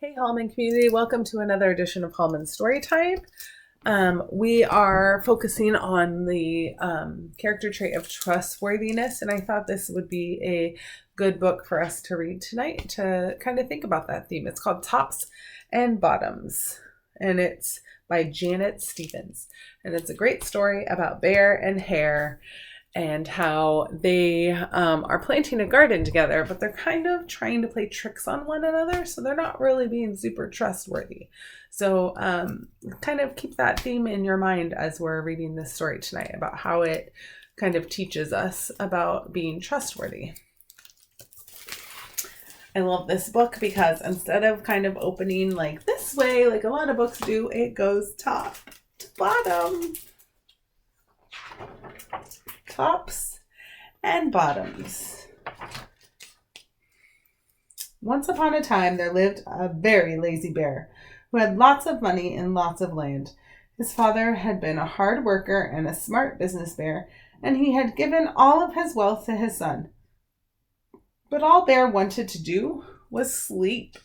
Hey Hallman community, welcome to another edition of Hallman Storytime. We are focusing on the character trait of trustworthiness, and I thought this would be a good book for us to read tonight to kind of think about that theme. It's called Tops and Bottoms, and it's by Janet Stephens. And it's a great story about Bear and Hare and how they are planting a garden together, but they're kind of trying to play tricks on one another, so they're not really being super trustworthy. So kind of keep that theme in your mind as we're reading this story tonight about how it kind of teaches us about being trustworthy. I love this book because instead of kind of opening like this way, like a lot of books do, it goes top to bottom. Tops and bottoms. Once upon a time, there lived a very lazy bear who had lots of money and lots of land. His father had been a hard worker and a smart business bear, and he had given all of his wealth to his son. But all Bear wanted to do was sleep.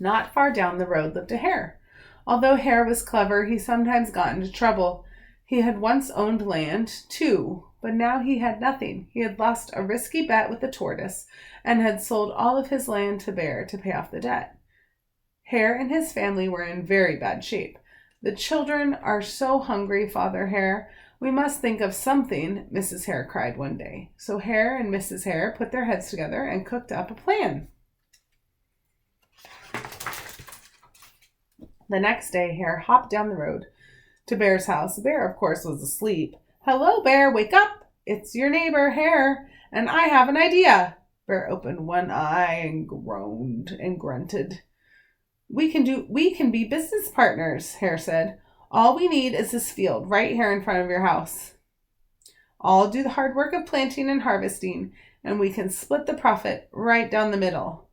Not far down the road lived a hare. Although Hare was clever, he sometimes got into trouble. He had once owned land, too, but now he had nothing. He had lost a risky bet with the tortoise and had sold all of his land to Bear to pay off the debt. Hare and his family were in very bad shape. "The children are so hungry, Father Hare. We must think of something," Mrs. Hare cried one day. So Hare and Mrs. Hare put their heads together and cooked up a plan. The next day, Hare hopped down the road to Bear's house. Bear, of course, was asleep. "Hello, Bear, wake up. It's your neighbor, Hare, and I have an idea." Bear opened one eye and groaned and grunted. We can be business partners," Hare said. "All we need is this field right here in front of your house. I'll do the hard work of planting and harvesting, and we can split the profit right down the middle."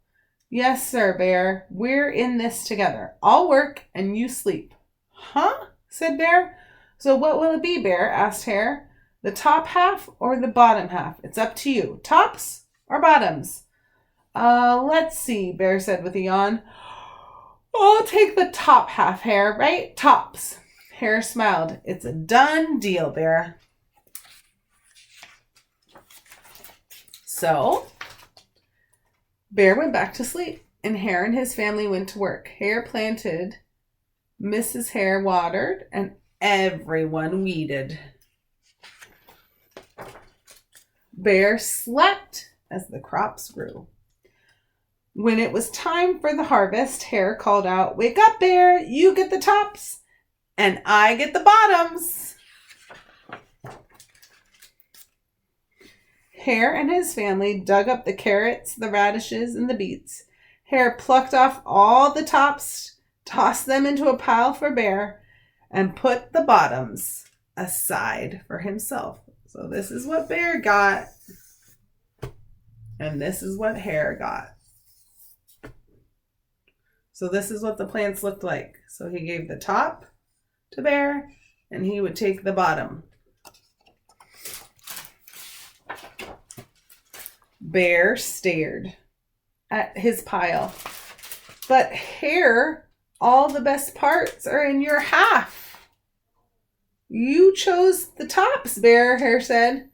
"Yes, sir, Bear. We're in this together. I'll work and you sleep." "Huh?" said Bear. "So what will it be, Bear?" asked Hare. "The top half or the bottom half? It's up to you. Tops or bottoms?" Let's see," Bear said with a yawn. "I'll take the top half, Hare, right? Tops." Hare smiled. "It's a done deal, Bear." So Bear went back to sleep, and Hare and his family went to work. Hare planted, Mrs. Hare watered, and everyone weeded. Bear slept as the crops grew. When it was time for the harvest, Hare called out, "Wake up, Bear! You get the tops, and I get the bottoms." Hare and his family dug up the carrots, the radishes, and the beets. Hare plucked off all the tops, tossed them into a pile for Bear, and put the bottoms aside for himself. So this is what Bear got, and this is what Hare got. So this is what the plants looked like. So he gave the top to Bear, and he would take the bottom. Bear stared at his pile. "But Hare, all the best parts are in your half." "You chose the tops, Bear," Hare said.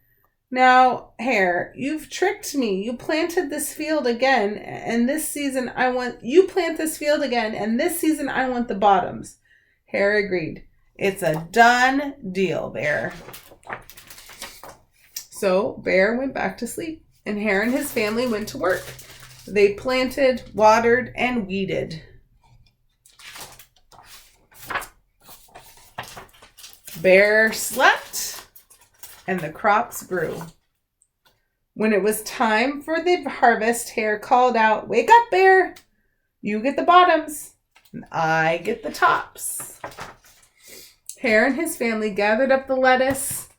"Now, Hare, you've tricked me. You planted this field again, and this season I want the bottoms." Hare agreed. "It's a done deal, Bear." So Bear went back to sleep, and Hare and his family went to work. They planted, watered, and weeded. Bear slept, and the crops grew. When it was time for the harvest, Hare called out, "Wake up, Bear! You get the bottoms, and I get the tops." Hare and his family gathered up the lettuce,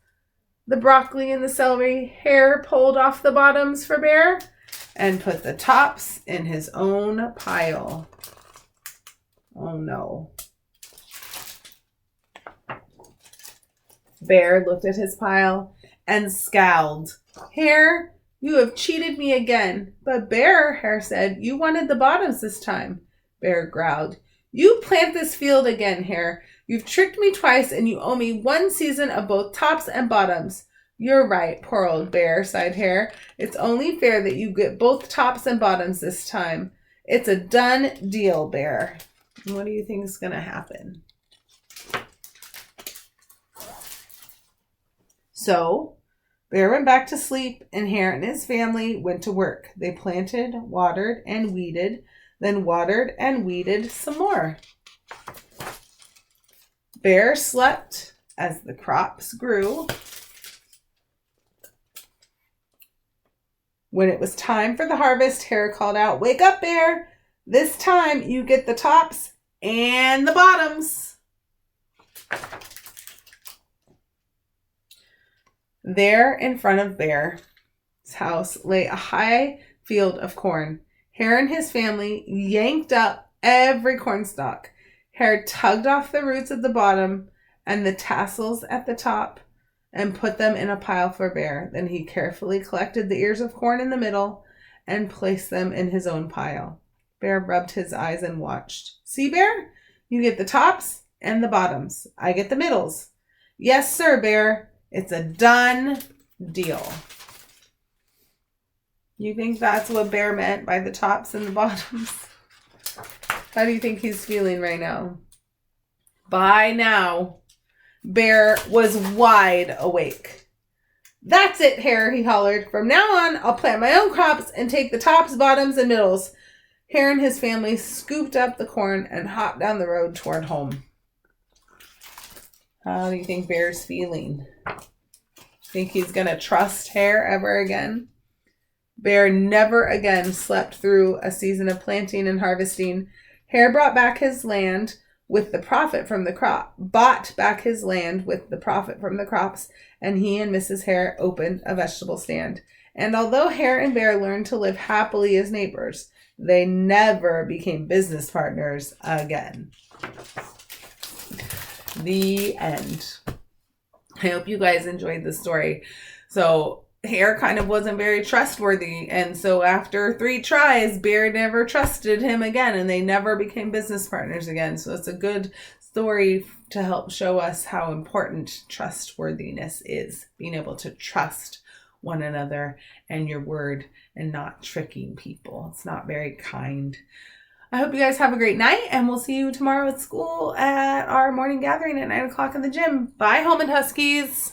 the broccoli, and the celery. Hare pulled off the bottoms for Bear and put the tops in his own pile. Oh no. Bear looked at his pile and scowled. "Hare, You have cheated me again. But Bear, Hare said, you wanted the bottoms this time. Bear growled. You plant this field again, Hare. You've tricked me twice and you owe me 1 season of both tops and bottoms. You're right, poor old Bear, sighed Hare. It's only fair that you get both tops and bottoms this time. It's a done deal, Bear. What do you think is going to happen? So, Bear went back to sleep, and Hare and his family went to work. They planted, watered, and weeded, then watered and weeded some more. Bear slept as the crops grew. When it was time for the harvest, Hare called out, "Wake up, Bear! This time you get the tops and the bottoms." There in front of Bear's house lay a high field of corn. Hare and his family yanked up every corn stalk. Hare tugged off the roots at the bottom and the tassels at the top and put them in a pile for Bear. Then he carefully collected the ears of corn in the middle and placed them in his own pile. Bear rubbed his eyes and watched. "See, Bear? You get the tops and the bottoms. I get the middles." "Yes, sir, Bear. It's a done deal." You think that's what Bear meant by the tops and the bottoms? How do you think he's feeling right now? By now, Bear was wide awake. "That's it, Hare," he hollered. "From now on, I'll plant my own crops and take the tops, bottoms, and middles." Hare and his family scooped up the corn and hopped down the road toward home. How do you think Bear's feeling? Think he's going to trust Hare ever again? Bear never again slept through a season of planting and harvesting. Hare brought back his land with the profit from the bought back his land with the profit from the crops, and he and Mrs. Hare opened a vegetable stand. And although Hare and Bear learned to live happily as neighbors, they never became business partners again. The end. I hope you guys enjoyed the story. So Hare kind of wasn't very trustworthy, and so after 3 tries, Bear never trusted him again, and they never became business partners again. So it's a good story to help show us how important trustworthiness is, being able to trust one another and your word and not tricking people. It's not very kind. I hope you guys have a great night, and we'll see you tomorrow at school at our morning gathering at 9 o'clock in the gym. Bye, Home and Huskies.